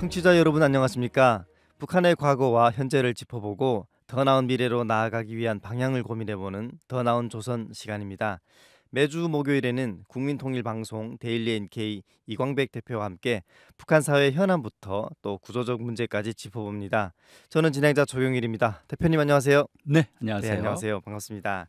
청취자 여러분 안녕하십니까? 북한의 과거와 현재를 짚어보고 더 나은 미래로 나아가기 위한 방향을 고민해보는 더 나은 조선 시간입니다. 매주 목요일에는 국민통일방송 데일리 NK 이광백 대표와 함께 북한 사회 현안부터 또 구조적 문제까지 짚어봅니다. 저는 진행자 조용일입니다. 대표님 안녕하세요. 네, 네, 안녕하세요. 안녕하세요. 반갑습니다.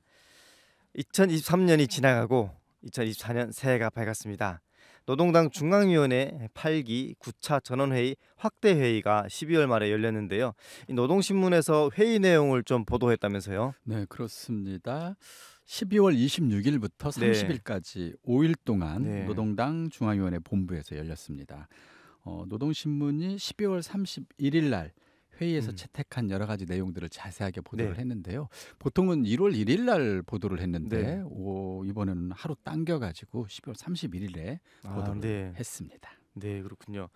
2023년이 지나가고 2024년 새해가 밝았습니다. 노동당 중앙위원회 8기 9차 전원회의 확대회의가 12월 말에 열렸는데요. 이 노동신문에서 회의 내용을 좀 보도했다면서요? 네, 그렇습니다. 12월 26일부터 네, 30일까지 5일 동안 네, 노동당 중앙위원회 본부에서 열렸습니다. 노동신문이 12월 31일 날 회의에서 음, 채택한 여러 가지 내용들을 자세하게 보도를 네, 했는데요. 보통은 1월 1일 날 보도를 네. 했는데 이번에는 하루 당겨가지고 12월 31일에 아, 보도를 네, 했습니다. 네, 그렇군요.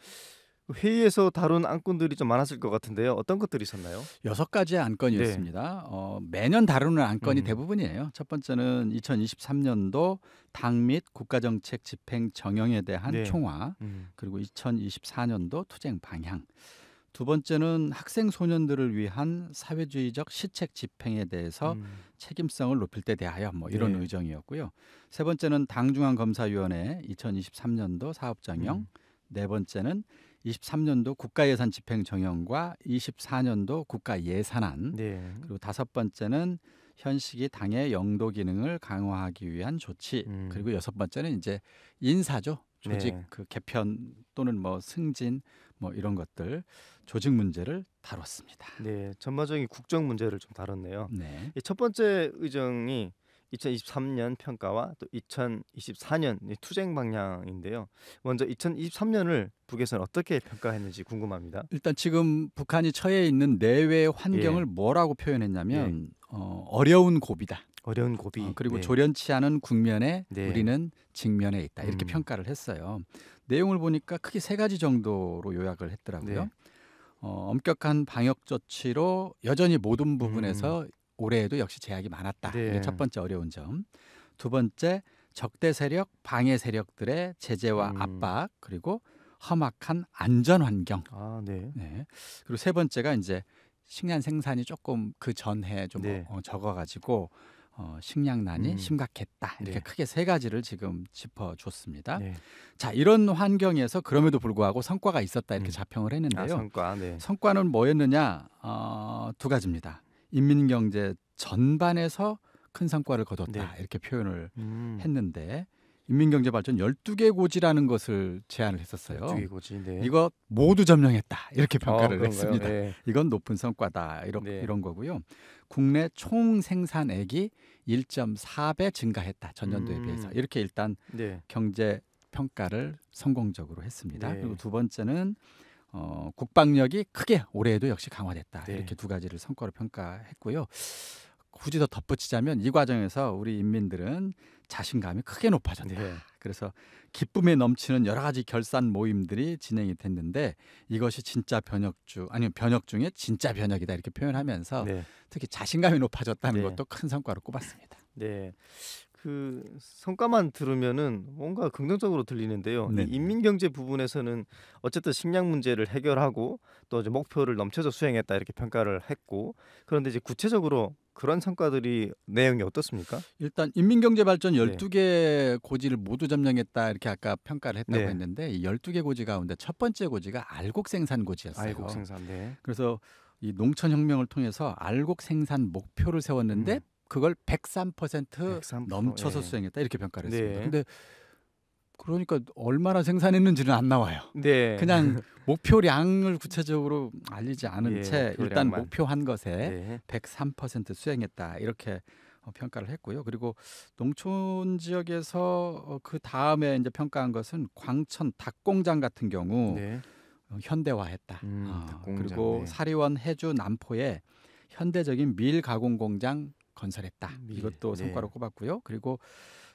회의에서 다룬 안건들이 좀 많았을 것 같은데요. 어떤 것들이 있었나요? 6가지의 네, 안건이었습니다. 매년 다루는 안건이 음, 대부분이에요. 첫 번째는 2023년도 당 및 국가정책 집행 정형에 대한 네, 총화, 음, 그리고 2024년도 투쟁 방향. 두 번째는 학생 소년들을 위한 사회주의적 시책 집행에 대해서 음, 책임성을 높일 때 대하여 이런 네, 의정이었고요. 세 번째는 당중앙검사위원회 2023년도 사업정형, 음, 네 번째는 23년도 국가예산 집행 정형과 24년도 국가예산안, 네, 그리고 다섯 번째는 현 시기 당의 영도 기능을 강화하기 위한 조치, 음, 그리고 여섯 번째는 이제 인사죠. 조직 네. 그 개편 또는 승진 이런 것들, 조직 문제를 다뤘습니다. 네, 전반적인 국정 문제를 좀 다뤘네요. 네. 이 첫 번째 의정이 2023년 평가와 또 2024년 투쟁 방향인데요. 먼저 2023년을 북에서는 어떻게 평가했는지 궁금합니다. 일단 지금 북한이 처해 있는 내외 예, 환경을 뭐라고 예, 표현했냐면 어려운 고비다. 어려운 고비. 그리고 네, 조련치 않은 국면에 네, 우리는 직면해 있다. 이렇게 음, 평가를 했어요. 내용을 보니까 크게 세 가지 정도로 요약을 했더라고요. 네, 엄격한 방역 조치로 여전히 모든 음, 부분에서 올해에도 역시 제약이 많았다. 이게 첫 네, 번째 어려운 점. 두 번째, 적대 세력, 방해 세력들의 제재와 음, 압박, 그리고 험악한 안전 환경. 아, 네, 네. 그리고 세 번째가 이제 식량 생산이 조금 그 전해 좀 네, 적어가지고 식량난이 음, 심각했다. 이렇게 네, 크게 세 가지를 지금 짚어줬습니다. 네, 자, 이런 환경에서 그럼에도 불구하고 성과가 있었다 이렇게 음, 자평을 아, 했는데요. 성과, 네, 성과는 뭐였느냐? 두 가지입니다. 인민경제 전반에서 큰 성과를 네, 거뒀다 이렇게 표현을 음, 했는데 인민경제발전 12개 고지라는 것을 제안을 했었어요. 12개 고지, 네, 이거 모두 점령했다 이렇게 평가를 그런가요? 했습니다. 예, 이건 높은 성과다 네, 이런 거고요. 국내 총 생산액이 1.4배 증가했다 전년도에 비해서 음, 이렇게 일단 네, 경제 평가를 성공적으로 했습니다. 그리고 네, 두 번째는 국방력이 크게 올해에도 역시 강화됐다 네. 이렇게 두 가지를 성과로 평가했고요. 굳이 더 덧붙이자면 이 과정에서 우리 인민들은 자신감이 크게 높아졌다. 네. 그래서 기쁨에 넘치는 여러 가지 결산 모임들이 진행이 됐는데 이것이 진짜 변혁주 아니면 변혁 중에 진짜 변혁이다 이렇게 표현하면서 네. 특히 자신감이 높아졌다는 네. 것도 큰 성과로 꼽았습니다. 네. 그 성과만 들으면은 뭔가 긍정적으로 들리는데요. 이 네네. 인민경제 부분에서는 어쨌든 식량 문제를 해결하고 또 이제 목표를 넘쳐서 수행했다 이렇게 평가를 했고 그런데 이제 구체적으로 그런 성과들이 내용이 어떻습니까? 일단 인민경제발전 네. 12개 고지를 모두 점령했다 이렇게 아까 평가를 했다고 네. 했는데 이 12개 고지 가운데 첫 번째 고지가 알곡 생산 알곡 고지였어요. 생산. 네. 그래서 이 농촌혁명을 통해서 알곡 생산 목표를 세웠는데 음. 그걸 103% 103%. 넘쳐서 예. 수행했다 이렇게 평가를 했습니다. 네. 근데 그러니까 얼마나 생산했는지는 안 나와요. 네. 그냥 목표량을 구체적으로 알리지 않은 예, 채 일단 목표량만. 목표한 것에 네. 103% 수행했다 이렇게 평가를 했고요. 그리고 농촌 지역에서 그 다음에 이제 평가한 것은 광천 닭공장 같은 경우 네. 현대화했다. 닭공장. 그리고 네. 사리원 해주 남포에 현대적인 밀 가공 공장 건설했다. 밀. 이것도 성과로 네. 꼽았고요. 그리고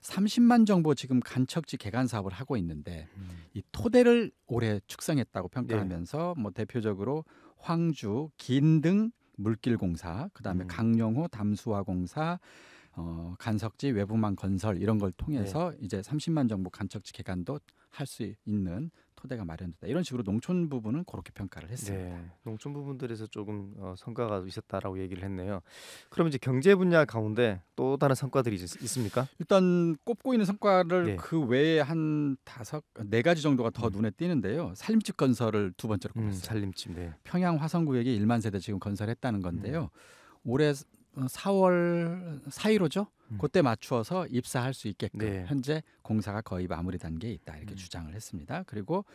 30만 정보 지금 간척지 개간 사업을 하고 있는데 음. 이 토대를 올해 축성했다고 네. 평가하면서 대표적으로 황주, 긴 등 물길 공사, 그다음에 음. 강령호 담수화 공사, 간석지 외부망 건설 이런 걸 통해서 이제 30만 정도 간척지 개간도 할 수 있는 토대가 마련됐다. 이런 식으로 농촌 부분은 그렇게 평가를 했습니다. 네, 농촌 부분들에서 조금 성과가 있었다라고 얘기를 했네요. 그럼 이제 경제 분야 가운데 또 다른 성과들이 있습니까? 일단 꼽고 있는 성과를 네. 그 외에 한 네 가지 정도가 더 음. 눈에 띄는데요. 산림집 건설을 두 번째로 꼽았어요. 살림집. 네. 평양 화성구역에 1만 세대 지금 건설했다는 건데요. 올해 4월 4일호죠. 그때 맞추어서 입사할 수 있게끔 네. 현재 공사가 거의 마무리 단계에 있다 이렇게 음. 주장을 했습니다. 그리고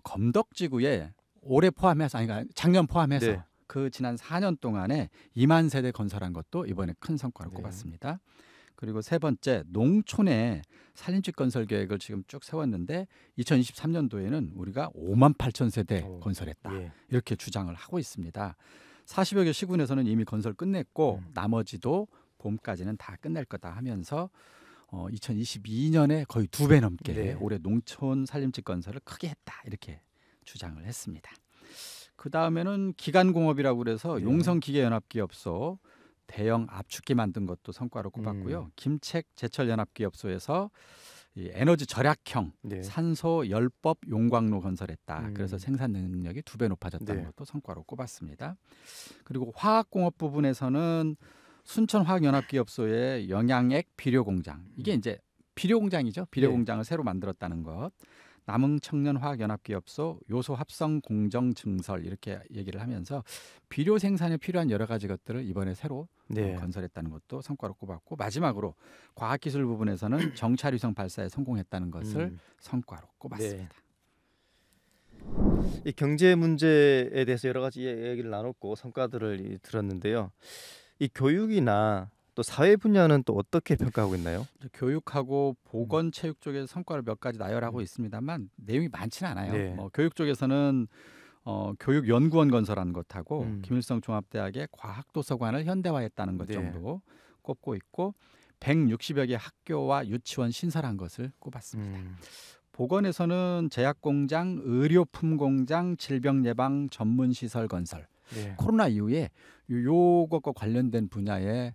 검덕지구에 올해 포함해서 아니 작년 포함해서 네. 그 지난 4년 동안에 2만 세대 건설한 것도 이번에 큰 성과로 네. 꼽았습니다. 그리고 세 번째 농촌에 산림집 건설 계획을 지금 쭉 세웠는데 2023년도에는 우리가 5만 8천 세대 건설했다. 예. 이렇게 주장을 하고 있습니다. 40여 개 시군에서는 이미 건설 끝냈고 나머지도 봄까지는 다 끝낼 거다 하면서 2022년에 거의 2배 넘게 네. 올해 농촌 산림집 건설을 크게 했다 이렇게 주장을 했습니다. 그 다음에는 기간공업이라고 그래서 네. 용성기계연합기업소 대형 압축기 만든 것도 성과로 꼽았고요. 김책 제철연합기업소에서 이 에너지 절약형 네. 산소 열법 용광로 건설했다. 그래서 음. 생산 능력이 2배 높아졌다는 네. 것도 성과로 꼽았습니다. 그리고 화학공업 부분에서는 순천화학연합기업소의 영양액 비료공장 이게 이제 비료공장이죠. 비료공장을 새로 만들었다는 것. 남흥청년화학연합기업소 요소합성공정증설 이렇게 얘기를 하면서 비료 생산에 필요한 여러 가지 것들을 이번에 새로 네. 건설했다는 것도 성과로 꼽았고 마지막으로 과학기술 부분에서는 정찰위성 발사에 성공했다는 것을 성과로 꼽았습니다. 이 경제 문제에 대해서 여러 가지 얘기를 나눴고 성과들을 들었는데요. 이 교육이나 또 사회 분야는 또 어떻게 평가하고 있나요? 교육하고 보건 체육 쪽에서 성과를 몇 가지 나열하고 있습니다만 내용이 많지는 않아요. 네. 교육 쪽에서는 교육연구원 건설한 것하고 김일성 종합대학의 과학도서관을 현대화했다는 것 네. 정도 꼽고 있고 160여 개 학교와 유치원 신설한 것을 꼽았습니다. 보건에서는 제약공장, 의료품공장, 질병예방 전문시설 건설. 네. 코로나 이후에 요것과 관련된 분야의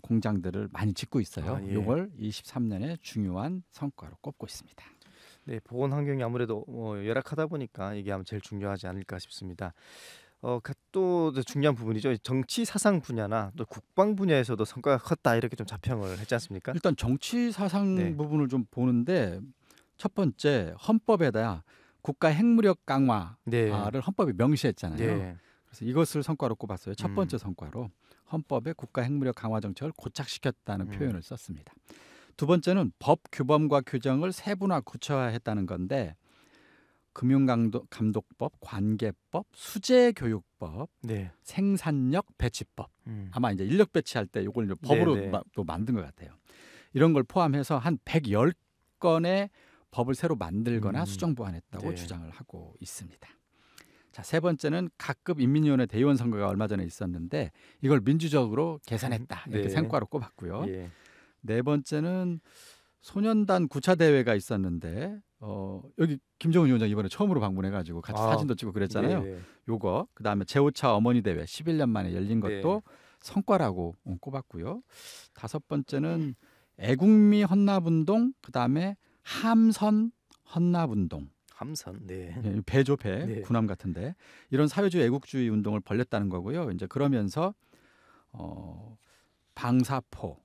공장들을 많이 짓고 있어요. 예. 이걸 23년에 중요한 성과로 꼽고 있습니다. 네, 보건 환경이 아무래도 열악하다 보니까 이게 아마 제일 중요하지 않을까 싶습니다. 또 중요한 부분이죠. 정치 사상 분야나 또 국방 분야에서도 성과가 컸다 이렇게 좀 자평을 했지 않습니까? 일단 정치 사상 네. 부분을 좀 보는데 첫 번째 헌법에다 국가 핵무력 강화를 네. 헌법에 명시했잖아요. 네. 그래서 이것을 성과로 꼽았어요. 첫 번째 성과로 헌법에 국가 핵무력 강화 정책을 고착시켰다는 표현을 썼습니다. 두 번째는 법 규범과 규정을 세분화 구체화했다는 건데 금융감독법, 관계법, 수재교육법, 네. 생산력 배치법. 아마 이제 인력 배치할 때 이걸 이제 법으로 네. 또 만든 것 같아요. 이런 걸 포함해서 한 110건의 법을 새로 만들거나 수정 보완했다고 네. 주장을 하고 있습니다. 자, 세 번째는 각급 인민위원회 대의원 선거가 얼마 전에 있었는데 이걸 민주적으로 계산했다. 이렇게 네. 성과로 꼽았고요. 예. 네 번째는 소년단 구차 대회가 있었는데 여기 김정은 위원장 이번에 처음으로 방문해가지고 같이 사진도 찍고 그랬잖아요. 네. 요거 그다음에 제5차 어머니 대회 11년 만에 열린 네. 것도 성과라고 꼽았고요. 다섯 번째는 애국미 헌납운동 그다음에 함선 헌납운동. 함선. 네. 배죠 배. 네. 군함 같은데 이런 사회주의 애국주의 운동을 벌였다는 거고요. 이제 그러면서 방사포,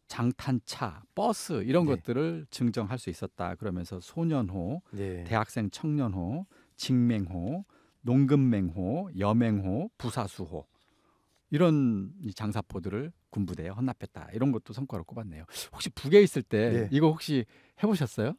장탄차, 버스 이런 네. 것들을 증정할 수 있었다. 그러면서 소년호, 네. 대학생 청년호, 직맹호, 농금맹호, 여맹호, 부사수호 이런 이 장사포들을 군부대에 헌납했다. 이런 것도 성과로 꼽았네요. 혹시 북에 있을 때 네. 이거 혹시 해보셨어요?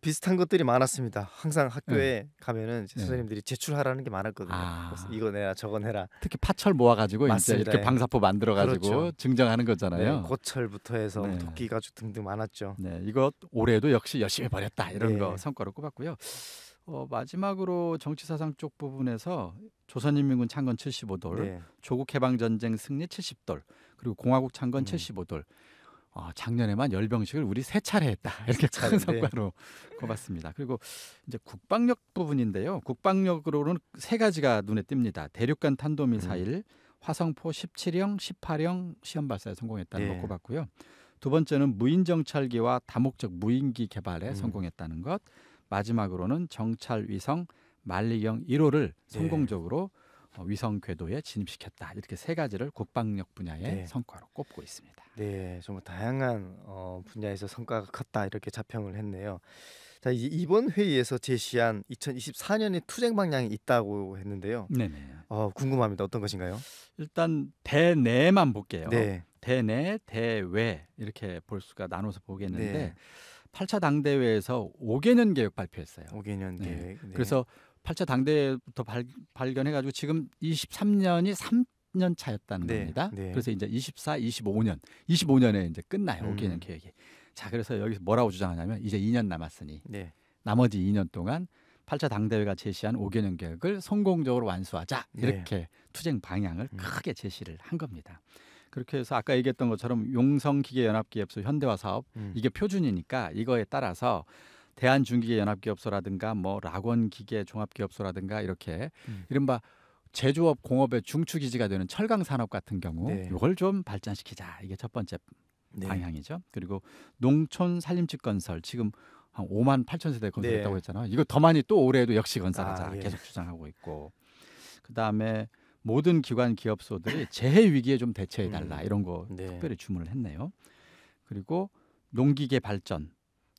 비슷한 것들이 많았습니다. 항상 학교에 가면은 이제 네. 선생님들이 제출하라는 게 많았거든요. 아. 그래서 이거 내라 저거 내라. 특히 파철 모아가지고 이제 맞습니다. 이렇게 예. 방사포 만들어가지고 그렇죠. 증정하는 거잖아요. 네, 고철부터 해서 네. 토끼 가죽 등등 많았죠. 네, 이거 올해도 역시 열심히 벌였다 이런 네. 거 성과로 꼽았고요. 마지막으로 정치사상 쪽 부분에서 조선인민군 창건 75돌, 네. 조국해방전쟁 승리 70돌, 그리고 공화국 창건 75돌. 작년에만 열병식을 우리 3차례 했다 이렇게 큰 차례, 네. 성과로 꼽았습니다. 그리고 이제 국방력 부분인데요. 국방력으로는 3가지가 눈에 띕니다. 대륙간 탄도미사일, 화성포 17형, 18형 시험 발사에 성공했다는 네. 거 꼽았고요. 두 번째는 무인 정찰기와 다목적 무인기 개발에 음. 성공했다는 것. 마지막으로는 정찰 위성 만리경 1호를 성공적으로 위성 궤도에 진입시켰다. 이렇게 세 가지를 국방력 분야의 네. 성과로 꼽고 있습니다. 네, 정말 다양한 분야에서 성과가 컸다 이렇게 자평을 했네요. 자, 이번 회의에서 제시한 2024년의 투쟁 방향이 있다고 했는데요. 네네. 궁금합니다. 어떤 것인가요? 일단 대내만 볼게요. 네, 대내, 대외 이렇게 볼 수가 나눠서 보겠는데 네. 8차 당대회에서 5개년 계획 발표했어요. 5개년 네. 계획. 네. 그래서 8차 당대회부터 발견해가지고 지금 23년이 3년 차였다는 네, 겁니다. 네. 그래서 이제 24, 25년에 이제 끝나요. 5개년 음. 계획이. 자, 그래서 여기서 뭐라고 주장하냐면 이제 2년 남았으니 네, 나머지 2년 동안 8차 당대회가 제시한 5개년 계획을 성공적으로 완수하자. 네. 이렇게 투쟁 방향을 크게 제시를 한 겁니다. 그렇게 해서 아까 얘기했던 것처럼 용성기계연합기업소 현대화 사업 이게 표준이니까 이거에 따라서 대한중기계연합기업소라든가 뭐 락원기계종합기업소라든가 이렇게 이른바 제조업 공업의 중추기지가 되는 철강 산업 같은 경우 네. 이걸 좀 발전시키자. 이게 첫 번째 네. 방향이죠. 그리고 농촌 산림집 건설 지금 한 5만 8천 세대 건설했다고 네. 했잖아요. 이거 더 많이 또 올해에도 역시 건설하자. 예. 계속 주장하고 있고. 그다음에 모든 기관 기업소들이 재해 위기에 좀 대처해 달라. 이런 거 네. 특별히 주문을 했네요. 그리고 농기계 발전,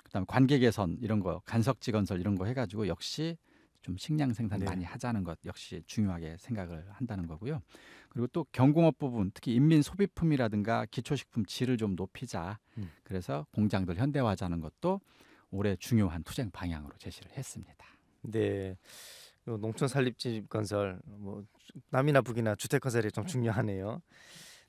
그다음에 관계 개선 이런 거, 간석지 건설 이런 거 해가지고 역시 좀 식량 생산 네. 많이 하자는 것 역시 중요하게 생각을 한다는 거고요. 그리고 또 경공업 부분, 특히 인민 소비품이라든가 기초식품 질을 좀 높이자. 그래서 공장들 현대화하자는 것도 올해 중요한 투쟁 방향으로 제시를 했습니다. 네. 농촌 산림집 건설 뭐 남이나 북이나 주택 건설이 좀 중요하네요.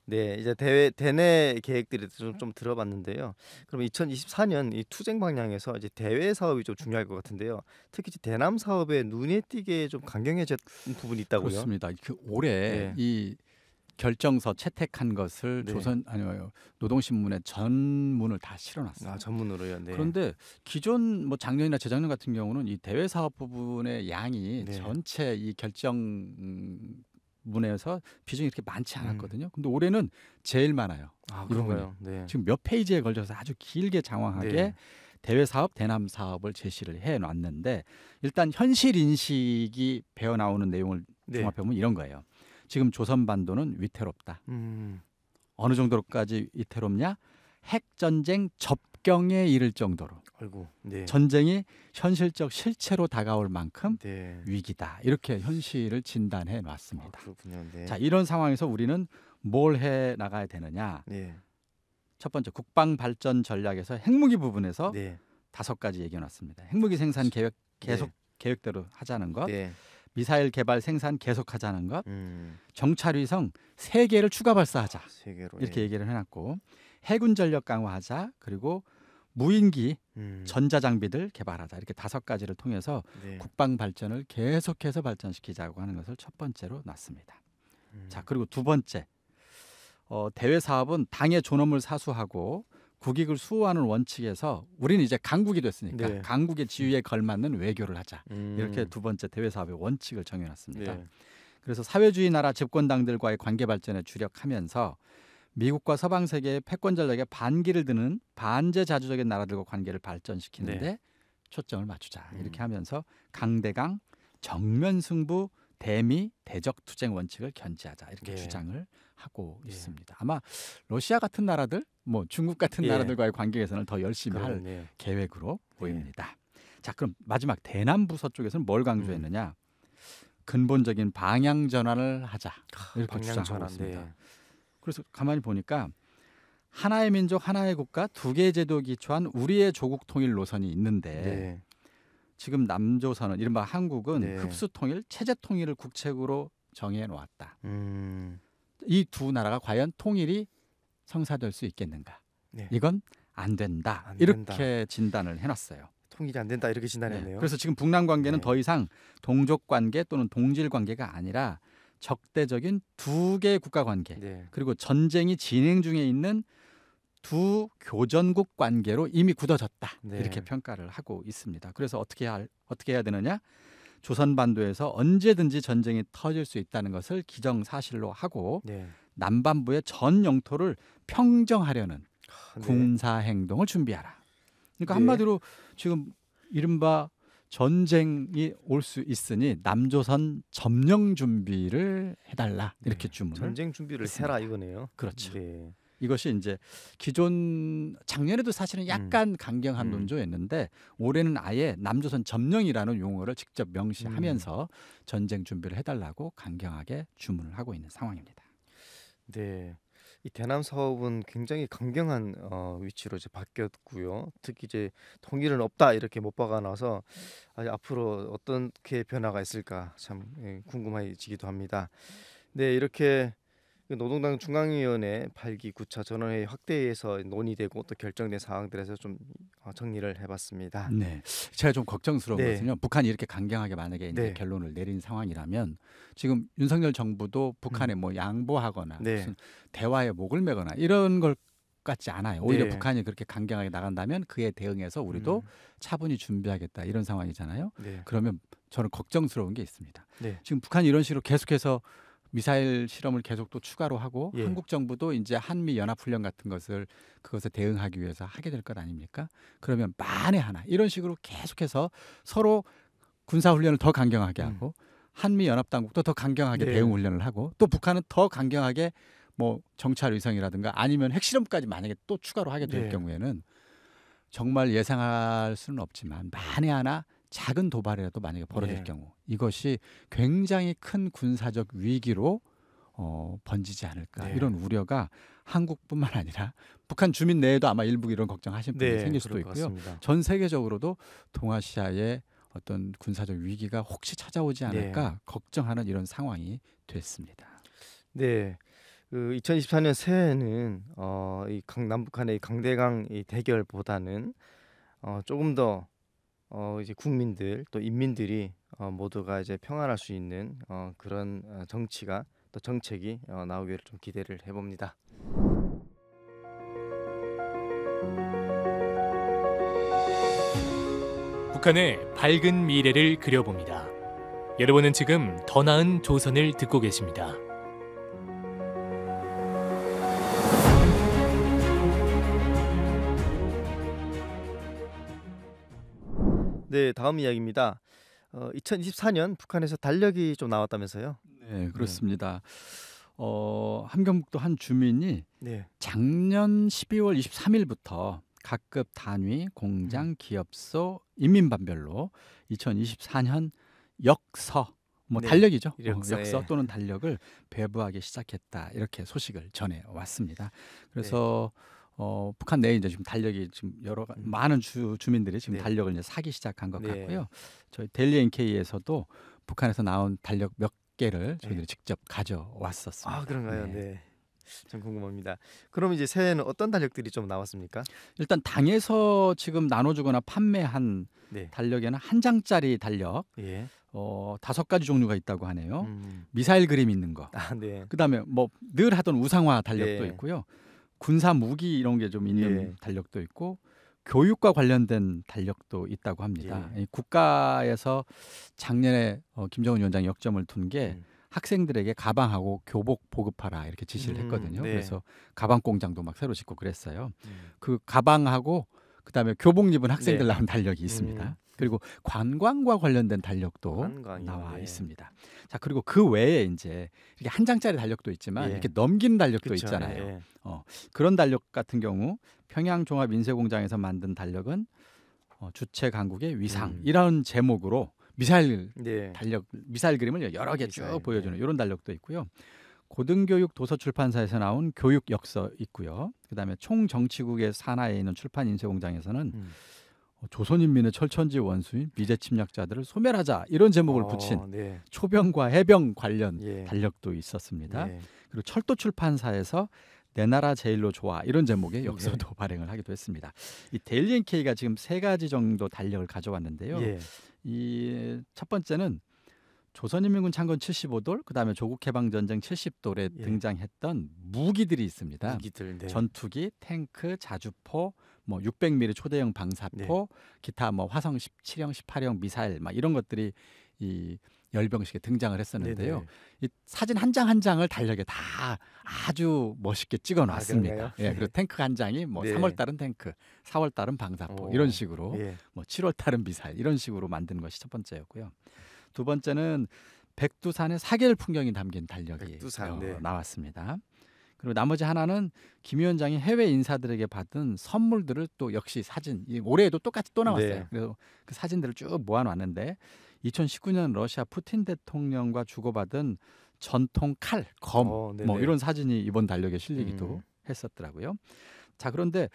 네, 이제 대내 계획들이 좀 들어봤는데요. 그럼 2024년 이 투쟁 방향에서 이제 대외 사업이 좀 중요할 것 같은데요. 특히 이제 대남 사업에 눈에 띄게 좀 강경해진 부분이 있다고요. 그렇습니다. 그 올해 네. 이 결정서 채택한 것을 네. 노동신문에 전문을 다 실어놨어요. 전문으로요. 네. 그런데 기존 뭐 작년이나 재작년 같은 경우는 이 대외 사업 부분의 양이 네. 전체 이 결정문에서 비중이 이렇게 많지 않았거든요. 근데 올해는 제일 많아요. 이 부분이. 그런가요? 네. 지금 몇 페이지에 걸쳐서 아주 길게 장황하게 네. 대외 사업, 대남 사업을 제시를 해 놨는데 일단 현실 인식이 배어 나오는 내용을 네. 종합해 보면 이런 거예요. 지금 조선반도는 위태롭다. 어느 정도까지 위태롭냐? 핵 전쟁 접경에 이를 정도로 아이고. 네. 전쟁이 현실적 실체로 다가올 만큼 네. 위기다. 이렇게 현실을 진단해 놨습니다. 그렇군요. 네. 자, 이런 상황에서 우리는 뭘 해 나가야 되느냐? 네. 첫 번째 국방 발전 전략에서 핵무기 부분에서 네. 5가지 얘기해 놨습니다. 핵무기 생산 계획 계속 네. 계획대로 하자는 것. 네. 미사일 개발 생산 계속하자는 것, 음. 정찰 위성 3개를 추가 발사하자 세계로 이렇게 얘기를 해놨고 해군 전력 강화하자 그리고 무인기 전자장비들 개발하자 이렇게 5가지를 통해서 네. 국방 발전을 계속해서 발전시키자고 하는 것을 첫 번째로 놨습니다. 자, 그리고 두 번째 대외 사업은 당의 존엄을 사수하고 국익을 수호하는 원칙에서 우리는 이제 강국이 됐으니까 네. 강국의 지위에 걸맞는 외교를 하자. 이렇게 음. 두 번째 대외 사업의 원칙을 정해놨습니다. 네. 그래서 사회주의 나라 집권당들과의 관계 발전에 주력하면서 미국과 서방 세계의 패권 전략에 반기를 드는 반제 자주적인 나라들과 관계를 발전시키는데 네. 초점을 맞추자. 이렇게 하면서 강대강, 정면 승부, 대미, 대적 투쟁 원칙을 견지하자. 이렇게 네. 주장을 하고 예. 있습니다. 아마 러시아 같은 나라들, 뭐 중국 같은 예. 나라들과의 관계 개선을 더 열심히 할 네. 계획으로 보입니다. 자, 그럼 마지막 대남 부서 쪽에서는 뭘 강조했느냐? 근본적인 방향 전환을 하자. 이렇게 방향 주장하고 전환. 있습니다. 네. 그래서 가만히 보니까 하나의 민족, 하나의 국가, 2개 제도 기초한 우리의 조국 통일 노선이 있는데 네. 지금 남조선은 이른바 한국은 네. 흡수 통일, 체제 통일을 국책으로 정해 놓았다. 음. 이 두 나라가 과연 통일이 성사될 수 있겠는가? 네. 이건 안 된다. 안 이렇게 된다. 진단을 해놨어요. 통일이 안 된다 이렇게 진단했네요. 그래서 지금 북남 관계는 네. 더 이상 동족 관계 또는 동질 관계가 아니라 적대적인 2개의 국가 관계 네. 그리고 전쟁이 진행 중에 있는 두 교전국 관계로 이미 굳어졌다. 네. 이렇게 평가를 하고 있습니다. 그래서 어떻게 해야 되느냐? 조선반도에서 언제든지 전쟁이 터질 수 있다는 것을 기정사실로 하고 네. 남반부의 전 영토를 평정하려는 네. 군사 행동을 준비하라. 그러니까 네. 한마디로 지금 이른바 전쟁이 올 수 있으니 남조선 점령 준비를 해달라 이렇게 주문을 전쟁 준비를 했습니다. 해라 이거네요. 그렇죠. 네. 이것이 이제 기존 작년에도 사실은 약간 강경한 논조였는데 올해는 아예 남조선 점령이라는 용어를 직접 명시하면서 전쟁 준비를 해달라고 강경하게 주문을 하고 있는 상황입니다. 네. 이 대남 사업은 굉장히 강경한 위치로 이제 바뀌었고요. 특히 이제 통일은 없다 이렇게 못 박아놔서 앞으로 어떻게 변화가 있을까 참 궁금해지기도 합니다. 네, 이렇게 그 노동당 중앙위원회 8기 9차 전원회의 확대해서 논의되고 또 결정된 사항들에서 좀 정리를 해봤습니다. 네, 제가 좀 걱정스러운 네. 것은요. 북한이 이렇게 강경하게 만약에 이제 네. 결론을 내린 상황이라면 지금 윤석열 정부도 북한에 뭐 양보하거나 네. 무슨 대화에 목을 매거나 이런 걸 같지 않아요. 오히려 네. 북한이 그렇게 강경하게 나간다면 그에 대응해서 우리도 차분히 준비하겠다 이런 상황이잖아요. 네. 그러면 저는 걱정스러운 게 있습니다. 네. 지금 북한이 이런 식으로 계속해서 미사일 실험을 계속 또 추가로 하고 예. 한국 정부도 이제 한미 연합 훈련 같은 것을 그것에 대응하기 위해서 하게 될 것 아닙니까? 그러면 만에 하나 이런 식으로 계속해서 서로 군사 훈련을 더 강경하게 하고 한미 연합 당국도 더 강경하게 네. 대응 훈련을 하고 또 북한은 더 강경하게 뭐 정찰 위성이라든가 아니면 핵실험까지 만약에 또 추가로 하게 될 네. 경우에는 정말 예상할 수는 없지만 만에 하나 작은 도발이라도 만약에 벌어질 네. 경우 이것이 굉장히 큰 군사적 위기로 번지지 않을까 네. 이런 우려가 한국뿐만 아니라 북한 주민 내에도 아마 일부 이런 걱정하시는 분이 생길 수도 그럴 것 있고요. 같습니다. 전 세계적으로도 동아시아의 어떤 군사적 위기가 혹시 찾아오지 않을까 걱정하는 이런 상황이 됐습니다. 네. 그 2024년 새해에는 이 남북한의 강대강 이 대결보다는 조금 더 이제 국민들 또 인민들이 모두가 이제 평안할 수 있는 그런 정치가 또 정책이 나오기를 좀 기대를 해봅니다. 북한의 밝은 미래를 그려봅니다. 여러분은 지금 더 나은 조선을 듣고 계십니다. 네, 다음 이야기입니다. 2024년 북한에서 달력이 좀 나왔다면서요? 네, 그렇습니다. 함경북도 한 주민이 네. 작년 12월 23일부터 각급 단위, 공장, 기업소, 인민반별로 2024년 역서, 뭐 네, 달력이죠. 이력서, 역서 예. 또는 달력을 배부하기 시작했다. 이렇게 소식을 전해 왔습니다. 그래서 북한 내에 이제 지금 달력이 지금 많은 주민들이 지금 네. 달력을 이제 사기 시작한 것 네. 같고요. 저희 데일리 NK에서도 북한에서 나온 달력 몇 개를 저희들이 직접 가져왔었습니다. 아, 그런가요? 네. 네. 참 궁금합니다. 그럼 이제 새해에는 어떤 달력들이 좀 나왔습니까? 일단 당에서 지금 나눠주거나 판매한 네. 달력에는 한 장짜리 달력 예. 5가지 종류가 있다고 하네요. 음. 미사일 그림 있는 거. 아, 네. 그다음에 뭐 늘 하던 우상화 달력도 네. 있고요. 군사 무기 이런 게 좀 있는 예. 달력도 있고 교육과 관련된 달력도 있다고 합니다. 예. 이 국가에서 작년에 김정은 위원장이 역점을 둔 게 학생들에게 가방하고 교복 보급하라 이렇게 지시를 했거든요. 네. 그래서 가방 공장도 막 새로 짓고 그랬어요. 음. 그 가방하고 그다음에 교복 입은 학생들 네. 나온 달력이 있습니다. 그리고 관광과 관련된 달력도 관광이요. 나와 네. 있습니다. 자, 그리고 그 외에 이제 이렇게 한 장짜리 달력도 있지만 예. 이렇게 넘긴 달력도 그쵸. 있잖아요. 예. 그런 달력 같은 경우 평양 종합 인쇄공장에서 만든 달력은 주체 강국의 위상 이런 제목으로 미사일 네. 달력, 미사일 그림을 여러 개 쭉 미사일, 보여주는 네. 이런 달력도 있고요. 고등교육 도서출판사에서 나온 교육 역서 있고요. 그다음에 총정치국의 산하에 있는 출판 인쇄공장에서는 조선인민의 철천지 원수인 미제 침략자들을 소멸하자 이런 제목을 붙인 네. 초병과 해병 관련 예. 달력도 있었습니다. 예. 그리고 철도 출판사에서 내 나라 제일로 좋아 이런 제목의 역서도 발행을 하기도 했습니다. 이 데일리 NK가 지금 3가지 정도 달력을 가져왔는데요. 예. 이 첫 번째는 조선인민군 창건 75돌, 그다음에 조국해방전쟁 70돌에 예. 등장했던 무기들이 있습니다. 무기들. 네. 전투기, 탱크, 자주포, 뭐 600mm 초대형 방사포, 기타 뭐 화성 17형, 18형 미사일 막 이런 것들이 이 열병식에 등장을 했었는데요. 네네. 이 사진 한 장 한 장을 달력에 다 아주 멋있게 찍어 놨습니다. 그런가요? 예, 그리고 탱크 한 장이 뭐 네. 3월 달은 탱크, 4월 달은 방사포 오. 이런 식으로 예. 뭐 7월 달은 미사일 이런 식으로 만든 것이 첫 번째였고요. 두 번째는 백두산의 사계절 풍경이 담긴 달력이 백두산, 네. 나왔습니다. 그리고 나머지 하나는 김 위원장이 해외 인사들에게 받은 선물들을 또 역시 사진 올해에도 똑같이 또 나왔어요. 네. 그래서 그 사진들을 쭉 모아놨는데 2019년 러시아 푸틴 대통령과 주고받은 전통 칼, 검 네네. 뭐 이런 사진이 이번 달력에 실리기도 음. 했었더라고요. 자, 그런데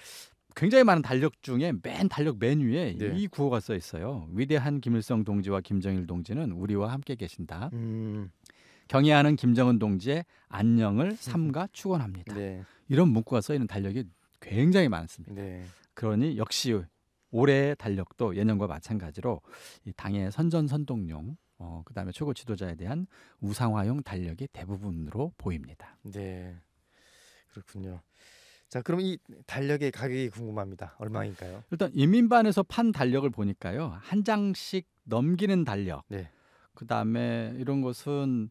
굉장히 많은 달력 중에 달력 맨 위에 네. 이 구호가 써 있어요. 위대한 김일성 동지와 김정일 동지는 우리와 함께 계신다. 경애하는 김정은 동지의 안녕을 삼가 축원합니다. 네. 이런 문구가 써 있는 달력이 굉장히 많습니다. 네. 그러니 역시 올해의 달력도 예년과 마찬가지로 이 당의 선전선동용 그다음에 최고 지도자에 대한 우상화용 달력이 대부분으로 보입니다. 네. 그렇군요. 자, 그럼 이 달력의 가격이 궁금합니다. 얼마인가요? 일단 인민반에서 판 달력을 보니까요. 한 장씩 넘기는 달력. 네. 그다음에 이런 것은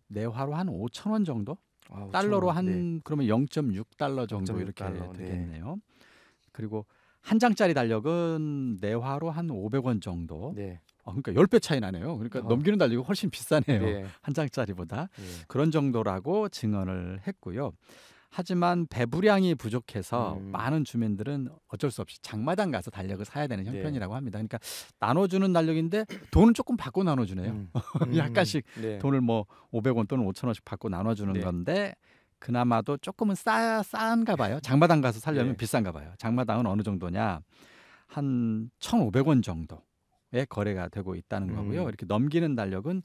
내화로 한 5,000원 정도? 아, 달러로 5,000원. 한 네. 그러면 0.6달러 정도 0.6 이렇게 달러, 네. 되겠네요. 그리고 한 장짜리 달력은 내화로 한 500원 정도. 네. 그러니까 10배 차이 나네요. 그러니까 넘기는 달력이 훨씬 비싸네요. 네. 한 장짜리보다. 네. 그런 정도라고 증언을 했고요. 하지만 배부량이 부족해서 많은 주민들은 어쩔 수 없이 장마당 가서 달력을 사야 되는 형편이라고 합니다. 그러니까 나눠주는 달력인데 돈은 조금 받고 나눠주네요. 약간씩 네. 돈을 뭐 500원 또는 5,000원씩 받고 나눠주는 네. 건데 그나마도 조금은 싼가 봐요. 장마당 가서 살려면 네. 비싼가 봐요. 장마당은 어느 정도냐? 한 1,500원 정도의 거래가 되고 있다는 거고요. 이렇게 넘기는 달력은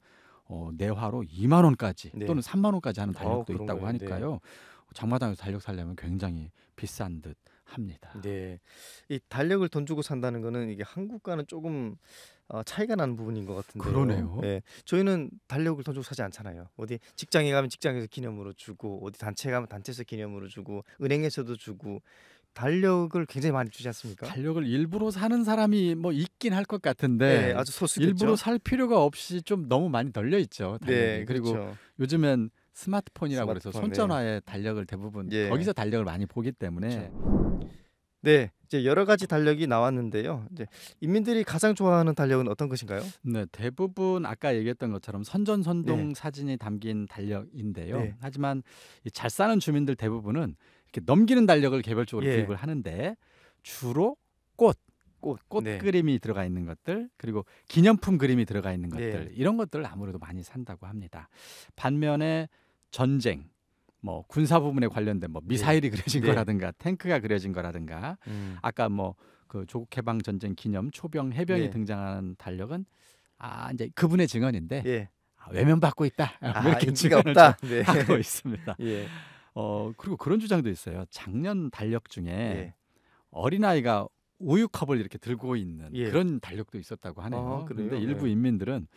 내화로 2만 원까지 네. 또는 3만 원까지 하는 달력도 그런 있다고 거예요. 하니까요. 장마당에서 달력 살려면 굉장히 비싼 듯 합니다. 네. 이 달력을 돈 주고 산다는 거는 이게 한국과는 조금 차이가 나는 부분인 것 같은데요. 그러네요. 네. 저희는 달력을 돈 주고 사지 않잖아요. 어디 직장에 가면 직장에서 기념으로 주고, 어디 단체에 가면 단체에서 기념으로 주고, 은행에서도 주고, 달력을 굉장히 많이 주지 않습니까? 달력을 일부러 사는 사람이 뭐 있긴 할 것 같은데 네, 아주 소수겠죠. 일부러 살 필요가 없이 좀 너무 많이 널려 있죠. 달력이. 네, 그리고 그렇죠. 요즘엔 스마트폰이라고 그래서 스마트폰, 손전화에 달력을 대부분 예. 거기서 달력을 많이 보기 때문에 네, 이제 여러 가지 달력이 나왔는데요. 이제 인민들이 가장 좋아하는 달력은 어떤 것인가요? 네, 대부분 아까 얘기했던 것처럼 선전선동 네. 사진이 담긴 달력인데요. 네. 하지만 이 잘 사는 주민들 대부분은 이렇게 넘기는 달력을 개별적으로 예. 구입을 하는데 주로 꽃 네. 그림이 들어가 있는 것들 그리고 기념품 그림이 들어가 있는 것들 네. 이런 것들을 아무래도 많이 산다고 합니다. 반면에 전쟁, 뭐 군사 부분에 관련된 뭐 미사일이 그려진 네. 거라든가 탱크가 그려진 거라든가 아까 뭐 그 조국 해방 전쟁 기념 초병 해병이 네. 등장하는 달력은 이제 그분의 증언인데 예. 외면받고 있다 이렇게 인기가 증언을 없다. 좀 네. 하고 있습니다. 예. 그리고 그런 주장도 있어요. 작년 달력 중에 예. 어린아이가 우유컵을 이렇게 들고 있는 예. 그런 달력도 있었다고 하네요. 그래요? 그런데 일부 네. 인민들은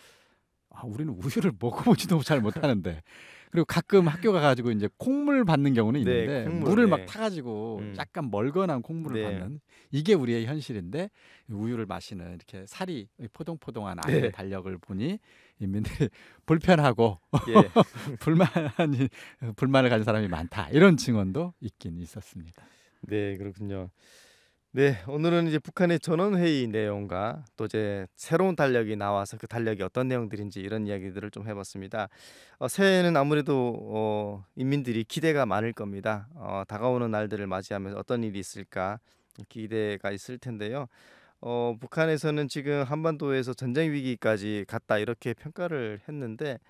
우리는 우유를 먹어보지도 잘 못하는데 그리고 가끔 학교 가가지고 이제 콩물 받는 경우는 네, 있는데 콩물, 물을 네. 막 타가지고 약간 멀건한 콩물을 네. 받는 이게 우리의 현실인데 우유를 마시는 이렇게 살이 포동포동한 아이의 네. 달력을 보니 인민들이 불편하고 예. 불만을 가진 사람이 많다 이런 증언도 있긴 있었습니다. 네, 그렇군요. 네, 오늘은 이제 북한의 전원회의 내용과 또 이제 새로운 달력이 나와서 그 달력이 어떤 내용들인지 이런 이야기들을 좀 해봤습니다. 새해에는 아무래도 인민들이 기대가 많을 겁니다. 다가오는 날들을 맞이하면서 어떤 일이 있을까 기대가 있을 텐데요. 북한에서는 지금 한반도에서 전쟁 위기까지 갔다 이렇게 평가를 했는데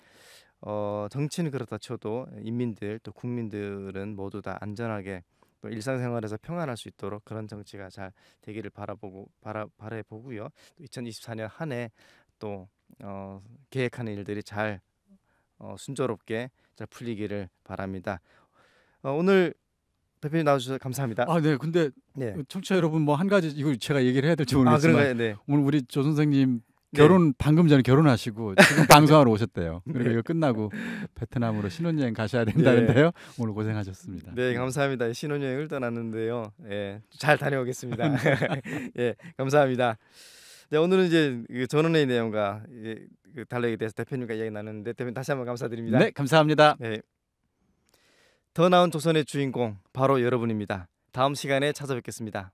정치는 그렇다 쳐도 인민들 또 국민들은 모두 다 안전하게 또 일상생활에서 평안할 수 있도록 그런 정치가 잘 되기를 바라보고요. 또 2024년 한 해 또 계획하는 일들이 잘 순조롭게 잘 풀리기를 바랍니다. 오늘 대표님 나와주셔서 감사합니다. 네, 근데 네. 청취자 여러분 뭐 한 가지 이거 제가 얘기를 해야 될지 모르겠지만 그런가요? 네. 오늘 우리 조 선생님 네. 방금 전에 결혼하시고 지금 방송하러 오셨대요. 그리고 네. 이거 끝나고 베트남으로 신혼여행 가셔야 된다는데요. 오늘 고생하셨습니다. 네, 감사합니다. 신혼여행을 떠났는데요. 예, 잘 다녀오겠습니다. 예, 감사합니다. 네, 오늘은 이제 그 전원의 내용과 그 달력에 대해서 대표님과 이야기 나눴는데 대표님 다시 한번 감사드립니다. 네, 감사합니다. 네. 더 나은 조선의 주인공 바로 여러분입니다. 다음 시간에 찾아뵙겠습니다.